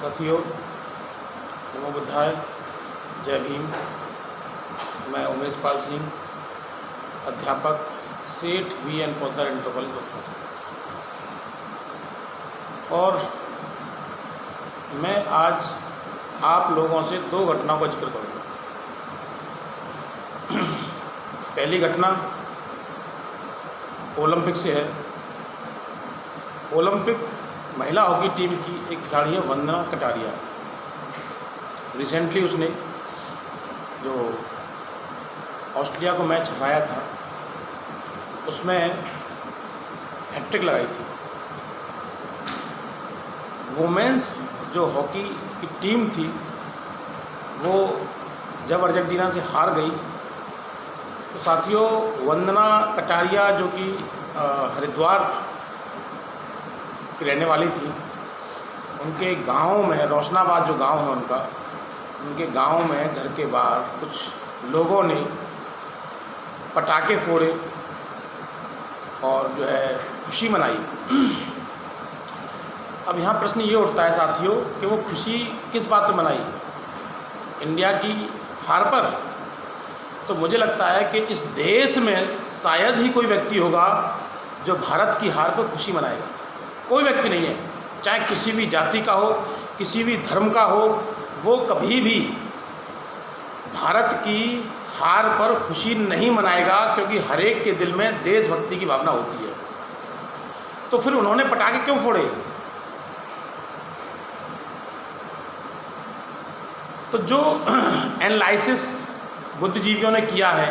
साथियों, नमो बुद्धाय, जय भीम। मैं उमेश पाल सिंह, अध्यापक, सेठ VN पोद्दार इंटरवल उत्तराखंड। और मैं आज आप लोगों से दो घटनाओं का जिक्र करूँगा। पहली घटना ओलंपिक से है। ओलंपिक महिला हॉकी टीम की एक खिलाड़ी है वंदना कटारिया। रिसेंटली उसने जो ऑस्ट्रेलिया को मैच हराया था उसमें हैट्रिक लगाई थी। वुमेन्स जो हॉकी की टीम थी वो जब अर्जेंटीना से हार गई तो साथियों, वंदना कटारिया जो कि हरिद्वार की रहने वाली थी, उनके गांव में, रोशनाबाद जो गांव है उनके गांव में घर के बाहर कुछ लोगों ने पटाखे फोड़े और जो है खुशी मनाई। अब यहाँ प्रश्न ये उठता है साथियों कि वो खुशी किस बात पे मनाई? इंडिया की हार पर? तो मुझे लगता है कि इस देश में शायद ही कोई व्यक्ति होगा जो भारत की हार पर खुशी मनाएगा। कोई व्यक्ति नहीं है, चाहे किसी भी जाति का हो, किसी भी धर्म का हो, वो कभी भी भारत की हार पर खुशी नहीं मनाएगा, क्योंकि हर एक के दिल में देशभक्ति की भावना होती है। तो फिर उन्होंने पटाखे क्यों फोड़े? तो जो एनालिसिस बुद्धिजीवियों ने किया है,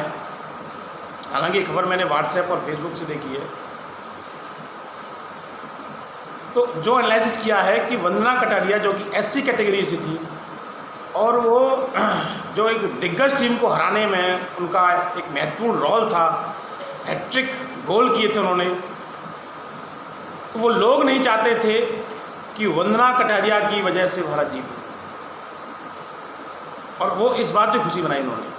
हालांकि खबर मैंने व्हाट्सएप और फेसबुक से देखी है, तो जो एनालिसिस किया है कि वंदना कटारिया जो कि SC कैटेगरी से थी और वो जो एक दिग्गज टीम को हराने में उनका एक महत्वपूर्ण रोल था, हैट्रिक गोल किए थे उन्होंने, तो वो लोग नहीं चाहते थे कि वंदना कटारिया की वजह से भारत जीते, और वो इस बात की खुशी मनाई उन्होंने,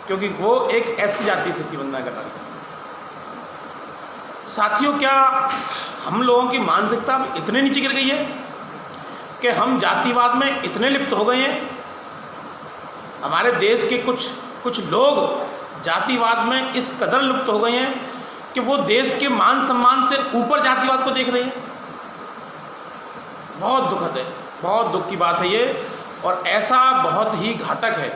क्योंकि वो एक SC जाति से थी वंदना कटारिया। साथियों, क्या हम लोगों की मानसिकता इतने नीचे गिर गई है कि हम जातिवाद में इतने लिप्त हो गए हैं? हमारे देश के कुछ लोग जातिवाद में इस कदर लिप्त हो गए हैं कि वो देश के मान सम्मान से ऊपर जातिवाद को देख रहे हैं। बहुत दुखद है, बहुत दुख की बात है ये, और ऐसा बहुत ही घातक है,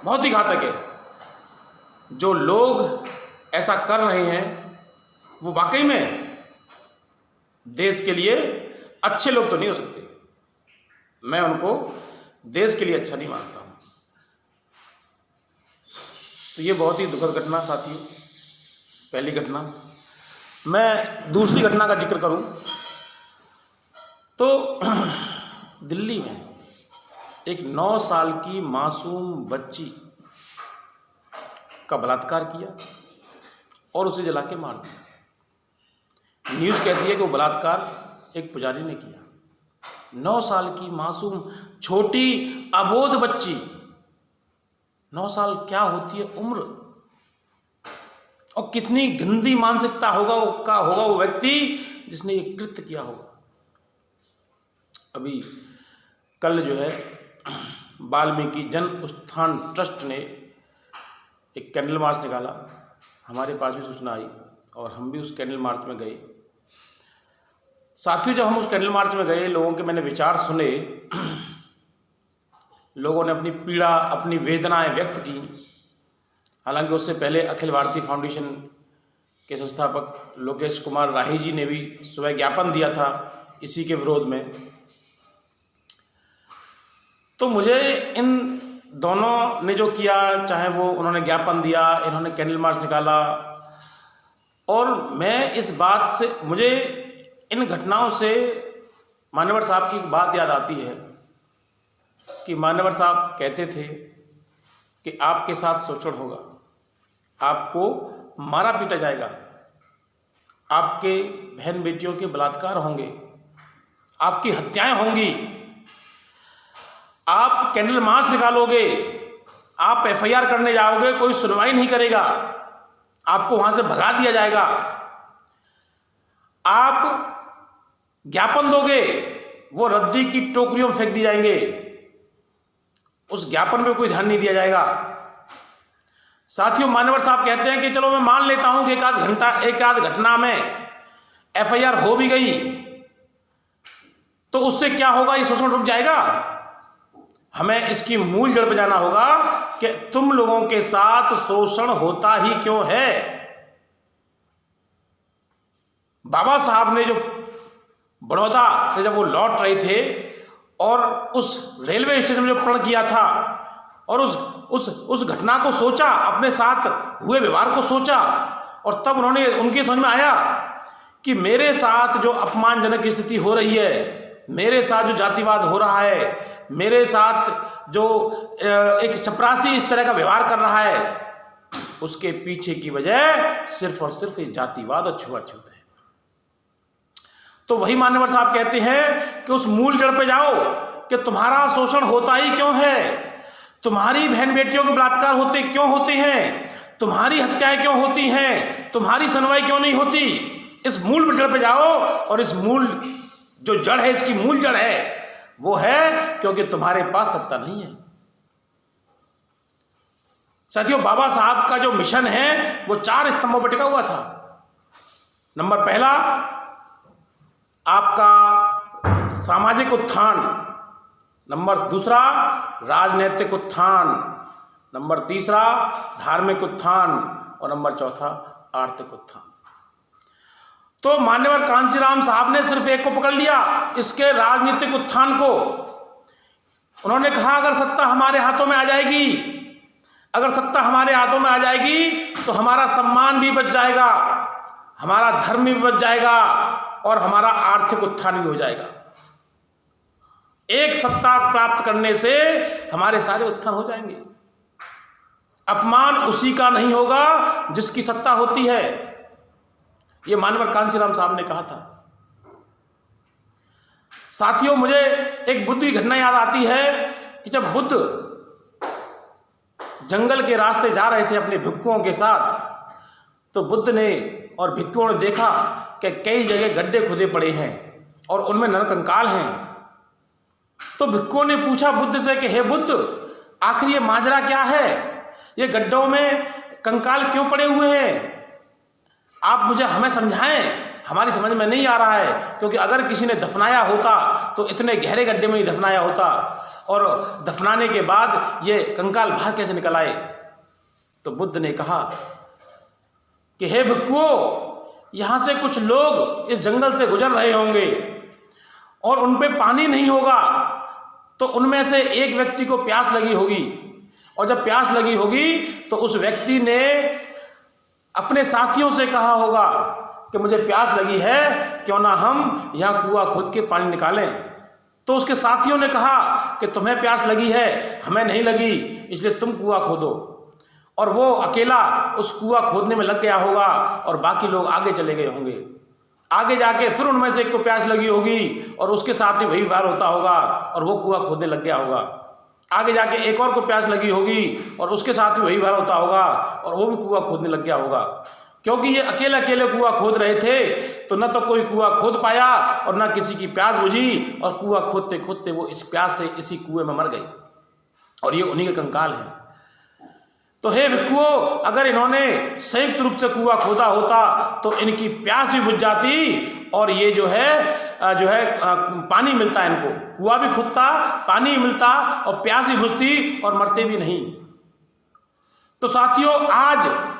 बहुत ही घातक है। जो लोग ऐसा कर रहे हैं वो वाकई में देश के लिए अच्छे लोग तो नहीं हो सकते। मैं उनको देश के लिए अच्छा नहीं मानता हूँ। तो ये बहुत ही दुखद घटना साथियों, पहली घटना। मैं दूसरी घटना का जिक्र करूँ तो दिल्ली में एक 9 साल की मासूम बच्ची का बलात्कार किया और उसे जला के मार दिया। न्यूज़ कहती है कि वो बलात्कार एक पुजारी ने किया। 9 साल की मासूम छोटी अबोध बच्ची, 9 साल क्या होती है उम्र, और कितनी गंदी मानसिकता होगा वो व्यक्ति जिसने ये कृत्य किया होगा। अभी कल जो है वाल्मीकि जन उत्थान ट्रस्ट ने एक कैंडल मार्च निकाला। हमारे पास भी सूचना आई और हम भी उस कैंडल मार्च में गए। साथियों, जब हम उस कैंडल मार्च में गए, लोगों के मैंने विचार सुने, लोगों ने अपनी पीड़ा, अपनी वेदनाएं व्यक्त की। हालांकि उससे पहले अखिल भारतीय फाउंडेशन के संस्थापक लोकेश कुमार राही जी ने भी सुबह ज्ञापन दिया था इसी के विरोध में। तो मुझे इन दोनों ने जो किया, चाहे वो उन्होंने ज्ञापन दिया, इन्होंने कैंडल मार्च निकाला, और मैं इस बात से, मुझे इन घटनाओं से मान्यवर साहब की एक बात याद आती है कि मान्यवर साहब कहते थे कि आपके साथ शोषण होगा, आपको मारा पीटा जाएगा, आपके बहन बेटियों के बलात्कार होंगे, आपकी हत्याएं होंगी, आप कैंडल मार्च निकालोगे, आप FIR करने जाओगे, कोई सुनवाई नहीं करेगा, आपको वहां से भगा दिया जाएगा, आप ज्ञापन दोगे वो रद्दी की टोकरियों में फेंक दिए जाएंगे, उस ज्ञापन पे कोई ध्यान नहीं दिया जाएगा। साथियों, मान्यवर साहब कहते हैं कि चलो मैं मान लेता हूं कि एक आध घटना में एफआईआर हो भी गई तो उससे क्या होगा, ये शोषण रुक जाएगा? हमें इसकी मूल जड़ पे जाना होगा कि तुम लोगों के साथ शोषण होता ही क्यों है। बाबा साहब ने जो बड़ौदा से जब वो लौट रहे थे और उस रेलवे स्टेशन में जो प्रण किया था और उस घटना को सोचा, अपने साथ हुए व्यवहार को सोचा, और तब उनके समझ में आया कि मेरे साथ जो अपमानजनक स्थिति हो रही है, मेरे साथ जो जातिवाद हो रहा है, मेरे साथ जो एक चपरासी इस तरह का व्यवहार कर रहा है, उसके पीछे की वजह सिर्फ और सिर्फ ये जातिवाद और छुआछूत है। तो वही मान्यवर साहब कहते हैं कि उस मूल जड़ पे जाओ कि तुम्हारा शोषण होता ही क्यों है, तुम्हारी बहन बेटियों के बलात्कार क्यों होते हैं, तुम्हारी हत्याएं क्यों होती हैं, तुम्हारी सुनवाई क्यों नहीं होती। इस मूल जड़ पे जाओ, और इस मूल जो जड़ है, इसकी मूल जड़ है वो है क्योंकि तुम्हारे पास सत्ता नहीं है। साथियों, बाबा साहब का जो मिशन है वो 4 स्तंभों पर टिका हुआ था। नंबर पहला, आपका सामाजिक उत्थान। नंबर दूसरा, राजनीतिक उत्थान। नंबर तीसरा, धार्मिक उत्थान। और नंबर चौथा, आर्थिक उत्थान। तो मान्यवर कांशीराम साहब ने सिर्फ एक को पकड़ लिया, इसके राजनीतिक उत्थान को। उन्होंने कहा अगर सत्ता हमारे हाथों में आ जाएगी, अगर सत्ता हमारे हाथों में आ जाएगी तो हमारा सम्मान भी बच जाएगा, हमारा धर्म भी बच जाएगा और हमारा आर्थिक उत्थान भी हो जाएगा। एक सत्ता प्राप्त करने से हमारे सारे उत्थान हो जाएंगे। अपमान उसी का नहीं होगा जिसकी सत्ता होती है, ये मान्यवर कांशीराम साहब ने कहा था। साथियों, मुझे एक बुद्ध की घटना याद आती है कि जब बुद्ध जंगल के रास्ते जा रहे थे अपने भिक्षुओं के साथ, तो बुद्ध ने और भिक्षुओं ने देखा कि कई जगह गड्ढे खुदे पड़े हैं और उनमें नरकंकाल हैं। तो भिक्षुओं ने पूछा बुद्ध से कि हे बुद्ध, आखिर ये माजरा क्या है, ये गड्ढों में कंकाल क्यों पड़े हुए हैं, आप हमें समझाएं, हमारी समझ में नहीं आ रहा है। क्योंकि अगर किसी ने दफनाया होता तो इतने गहरे गड्ढे में नहीं दफनाया होता, और दफनाने के बाद ये कंकाल बाहर कैसे निकल आए। तो बुद्ध ने कहा कि हे भिक्षुओं, यहाँ से कुछ लोग इस जंगल से गुजर रहे होंगे और उन पे पानी नहीं होगा, तो उनमें से एक व्यक्ति को प्यास लगी होगी, और जब प्यास लगी होगी तो उस व्यक्ति ने अपने साथियों से कहा होगा कि मुझे प्यास लगी है, क्यों ना हम यहाँ कुआं खोद के पानी निकालें। तो उसके साथियों ने कहा कि तुम्हें प्यास लगी है, हमें नहीं लगी, इसलिए तुम कुआं खोदो। और वो अकेला उस कुआं खोदने में लग गया होगा और बाकी लोग आगे चले गए होंगे। आगे जाके फिर उनमें से एक को प्यास लगी होगी और उसके साथ ही वही व्यवहार होता होगा और वो कुआं खोदने लग गया होगा। आगे जाके एक और को प्यास लगी होगी और उसके साथ ही वही व्यवहार होता होगा और वो भी कुआं खोदने लग गया होगा। क्योंकि ये अकेले अकेले कुआं खोद रहे थे, तो न तो कोई कुआं खोद पाया और न किसी की प्यास बुझी, और कुआं खोदते खोदते वो इस प्यास से इसी कुएं में मर गए, और ये उन्हीं के कंकाल हैं। तो हे भिक्षुओं, अगर इन्होंने संयुक्त रूप से कुआं खोदा होता तो इनकी प्यास भी बुझ जाती, और ये जो है पानी मिलता इनको, कुआं भी खुदता, पानी मिलता और प्यास भी बुझती और मरते भी नहीं। तो साथियों,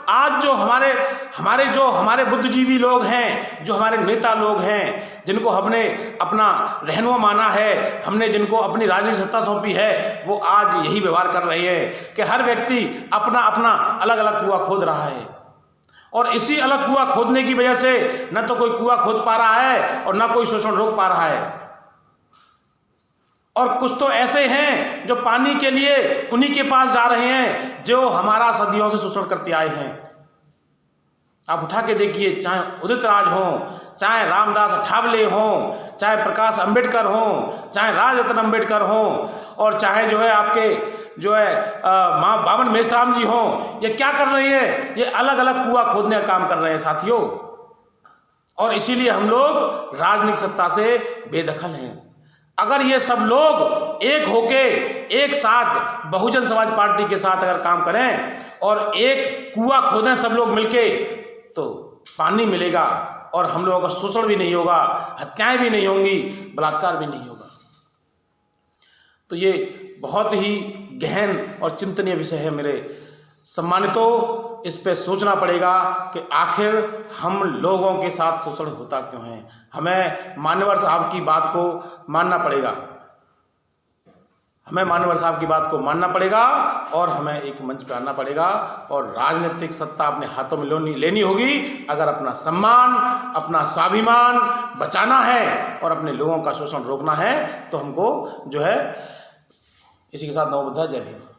आज जो हमारे बुद्धिजीवी लोग हैं, जो हमारे नेता लोग हैं, जिनको हमने अपना रहनुमा माना है, हमने जिनको अपनी राजनीतिक सत्ता सौंपी है, वो आज यही व्यवहार कर रहे हैं कि हर व्यक्ति अपना अपना अलग अलग कुआं खोद रहा है, और इसी अलग कुआं खोदने की वजह से न तो कोई कुआं खोद पा रहा है और न कोई शोषण रोक पा रहा है। और कुछ तो ऐसे हैं जो पानी के लिए उन्हीं के पास जा रहे हैं जो हमारा सदियों से शोषण करते आए हैं। आप उठा के देखिए, चाहे उदित राज हो, चाहे रामदास अठावले हों, चाहे प्रकाश अंबेडकर हों, चाहे राजरत्न अंबेडकर हों, और चाहे आपके माँ बावन मेश्राम जी हों, ये क्या कर रहे हैं, ये अलग अलग कुआं खोदने का काम कर रहे हैं। साथियों, और इसीलिए हम लोग राजनीतिक सत्ता से बेदखल हैं। अगर ये सब लोग एक होके एक साथ बहुजन समाज पार्टी के साथ अगर काम करें और एक कुआं खोदें सब लोग मिलके, तो पानी मिलेगा और हम लोगों का शोषण भी नहीं होगा, हत्याएं भी नहीं होंगी, बलात्कार भी नहीं होगा। तो ये बहुत ही गहन और चिंतनीय विषय है मेरे सम्मानितों। इस पे सोचना पड़ेगा कि आखिर हम लोगों के साथ शोषण होता क्यों है। हमें मान्यवर साहब की बात को मानना पड़ेगा, हमें मान्यवर साहब की बात को मानना पड़ेगा और हमें एक मंच पर आना पड़ेगा और राजनीतिक सत्ता अपने हाथों में लेनी होगी। अगर अपना सम्मान, अपना स्वाभिमान बचाना है और अपने लोगों का शोषण रोकना है तो हमको जो है, इसी के साथ नवबुद्धा, जय भीम।